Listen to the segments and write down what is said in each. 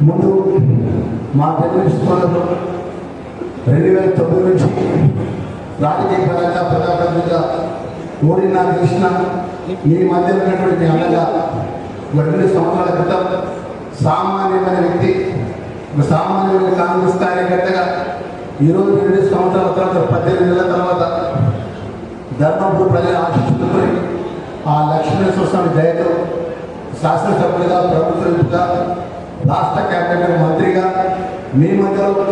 ముందు మా తెలుగు 2009 నుంచి రాజకీయ పరంగా ప్రజాప్రతినిధిగా ఓడిన కృష్ణ మీ మధ్య ఉన్నటువంటి అన్నగా 2 సంవత్సరాల క్రితం సామాన్యమైన వ్యక్తి, ఒక సామాన్యమైన కాంగ్రెస్ కార్యకర్తగా ఈరోజు 2 సంవత్సరాల తర్వాత 18 నెలల తర్వాత ధర్మపురి ప్రజల ఆశిస్తున్నప్పుడు ఆ లక్ష్మీనరసింహ స్వామి దయతో శాసనసభ్యులుగా, ప్రభుత్వగా, రాష్ట్ర కేబినెట్ మంత్రిగా మీ మధ్యలో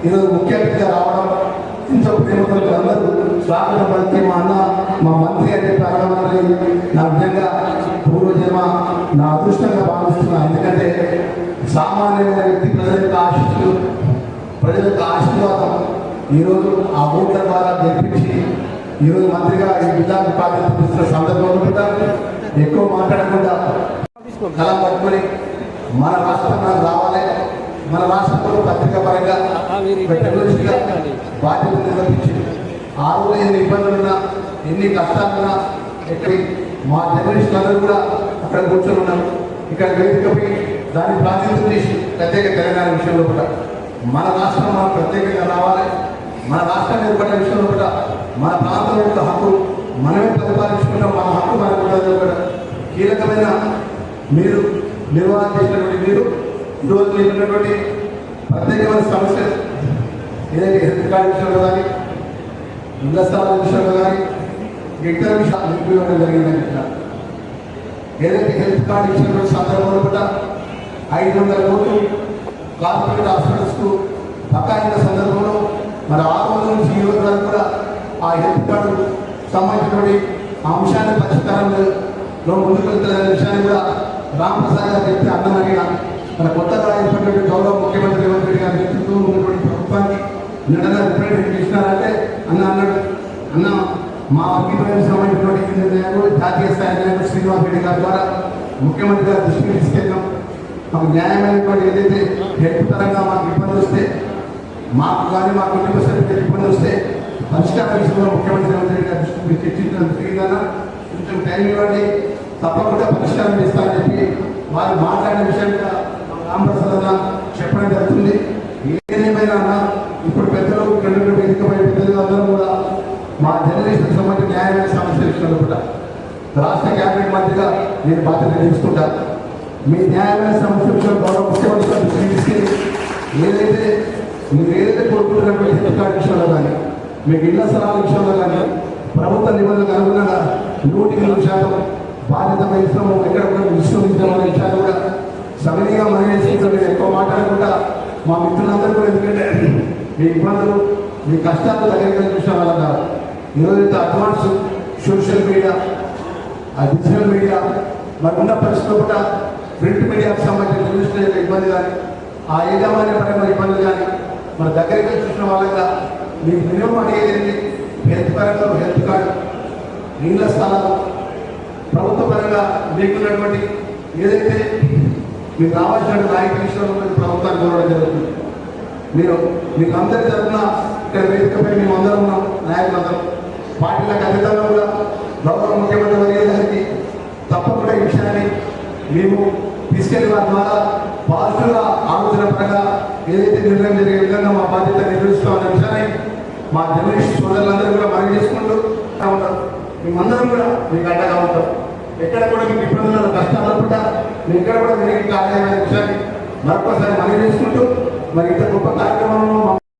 ఈరోజు ముఖ్య అతిథిగా రావడం ఎంతో ప్రేమతో అందరూ స్వాగతం పలికి మా అన్న మా మంత్రి అంటే ప్రారంభమని నా నిజంగా పూర్వజన్మ నా అదృష్టంగా భావిస్తున్నాను. ఎందుకంటే సామాన్యమైన వ్యక్తి ప్రజల యొక్క ఆశీస్సులు, ప్రజల యొక్క ఆశీర్వాదం ఈరోజు ఆ ఓట్ల ద్వారా గెలిపించి ఈరోజు మంత్రిగా ఈ జిల్లాకు బాధ్యత తీసుకున్న సందర్భంలో కూడా ఎక్కువ మాట్లాడకుండా కళ పట్టుకొని మన రాష్ట్రం రావాలి, మన రాష్ట్రంలో పత్రికా పరంగా బాధ్యత నిర్వహించి ఆ రోజు ఎన్ని ఇబ్బందులున్నా, ఎన్ని కష్టాలున్నా ఎక్కడి మా జర్నలిస్టులు అందరూ కూడా అక్కడ కూర్చొని ఉన్నారు. ఇక్కడ వేదికపై దాన్ని ప్రాతినిధ్యం చేసి ప్రత్యేక తెలంగాణ విషయంలో కూడా మన రాష్ట్రం మనం ప్రత్యేకంగా రావాలి, మన రాష్ట్రాన్ని ఏర్పడిన విషయంలో కూడా మన ప్రాంతంలో యొక్క హక్కు మనమే ప్రతిపాదించుకుంటాం, మన హక్కు మనకు కూడా కీలకమైన మీరు నిర్వహణ చేసినటువంటి మీరు ఈరోజు ఉన్నటువంటి ప్రత్యేకమైన సమస్య ఏదైతే హెల్త్ కార్డు విషయంలో కానీ, ఇళ్ల స్థలాల విషయంలో కానీ, ఇతర విషయాలు నిలిపివేయడం జరిగిందని చెప్పారు. ఏదైతే హెల్త్ కార్డు ఇచ్చినటువంటి సందర్భంలో కూడా 500 కోట్లు కార్పొరేట్ హాస్పిటల్స్కు బకాయిన సందర్భంలో మరి 600 నుంచి 20 వరకు కూడా ఆ హెల్త్ కార్డు సంబంధించినటువంటి అంశాన్ని పరిష్కారంలో ముందుకు వెళ్తున్న విషయాన్ని కూడా రామప్రసాద్ గారు చెప్తే అన్నమడిగా మన కొత్తగా ఏర్పడినటువంటి గౌరవ ముఖ్యమంత్రి రేవంత్ రెడ్డి గారి నేతృత్వంలో ఉన్నటువంటి ప్రభుత్వానికి నిన్న రిప్రజెంటేషన్ ఇచ్చినారంటే అన్నాడు అన్న మా వర్గీకరణకు సంబంధించినటువంటి నిర్ణయాలు జాతీయ స్థాయి నాయకుడు శ్రీనివాస్ రెడ్డి గారి ద్వారా ముఖ్యమంత్రి గారి దృష్టికి తీసుకెళ్ళాం. మాకు న్యాయమైనటువంటి ఏదైతే హెల్త్ పరంగా మాకు ఇబ్బంది వస్తే, మాకు కానీ మా కుటుంబ సభ్యులకు ఇబ్బంది వస్తే పరిష్కార విషయంలో ముఖ్యమంత్రి రేవంత్ రెడ్డి గారి దృష్టికి చర్చించడం జరిగిందన్న, కొంచెం టైం ఇవ్వండి, తప్పకుండా పరిష్కారం చేస్తారని చెప్పి వారు మాట్లాడిన విషయంగా రామప్రసాద్ చెప్పడం జరుగుతుంది. ఏదేమైనా ఇప్పుడు పెద్దలు వేదికపై పెద్దలు అందరూ కూడా మా జర్నలిస్టులకు సంబంధించిన న్యాయమైన సమస్యల విషయంలో కూడా రాష్ట్ర కేబినెట్ మంత్రిగా నేను బాధ్యత తీసుకుంటాను. మీ న్యాయమైన సమస్యల విషయంలో గౌరవ ముఖ్యమంత్రి తీసుకెళ్ళి మీరు ఏదైతే కోరుకుంటున్నటువంటి హెల్త్ కార్డు విషయంలో కానీ, మీకు ఇళ్ల స్థలాల విషయంలో కానీ ప్రభుత్వ నిబంధనలకు అనుగుణంగా 100% బాధ్యత వహిస్తాము. ఎక్కడ కూడా విశ్వవిద్యాలయ విషయాలు కూడా సగనీగా మనం ఎక్కువ మాట్లాడకుండా మా మిత్రులందరూ కూడా, ఎందుకంటే మీ ఇబ్బందులు మీ కష్టాలు దగ్గర విషయం వల్ల కాదు. ఈరోజు advance social media, digital media మరి ఉన్న పరిస్థితుల్లో కూడా ప్రింట్ మీడియాకు సంబంధించిన జర్నలిస్టుల యొక్క ఇబ్బంది కానీ, ఆ యజమాన్య పరంగా ఇబ్బందులు కానీ మన దగ్గరికి చూసిన వాళ్ళగా మీకు మినిమం అడిగేది హెల్త్ పరంగా హెల్త్ కార్డు, ఇళ్ల స్థలాలు, ప్రభుత్వ పరంగా మీకున్నటువంటి ఏదైతే మీకు రావాల్సిన రాయితీ విషయంలో ప్రభుత్వాన్ని కోరడం జరుగుతుంది. మీకు అందరి తరఫున ఇక్కడ వేదికపై మేము అందరం ఉన్నాం, నాయకులందరం పార్టీలకు అతీతంగా కూడా గౌరవ ముఖ్యమంత్రి వర్గ గారికి తప్పకుండా ఈ విషయాన్ని మేము తీసుకెళ్లి వారి ద్వారా పాజిటివ్గా ఆలోచన పరంగా ఏదైతే నిర్ణయం జరిగే విధంగా మా బాధ్యత నిర్వహిస్తామన్న విషయాన్ని మా జర్నలిస్ట్ సోదరులందరూ కూడా మనం చేసుకుంటూ ఉంటారు. మేమందరం కూడా మీకు అండగా ఉంటాం. ఎక్కడ కూడా మీకు ఇబ్బందులు కష్టాలు కూడా మీరు ఎక్కడ కూడా వెనక్కి కాలేదనే విషయాన్ని మరొకసారి మనం చేసుకుంటూ మరి ఇంత గొప్ప కార్యక్రమంలో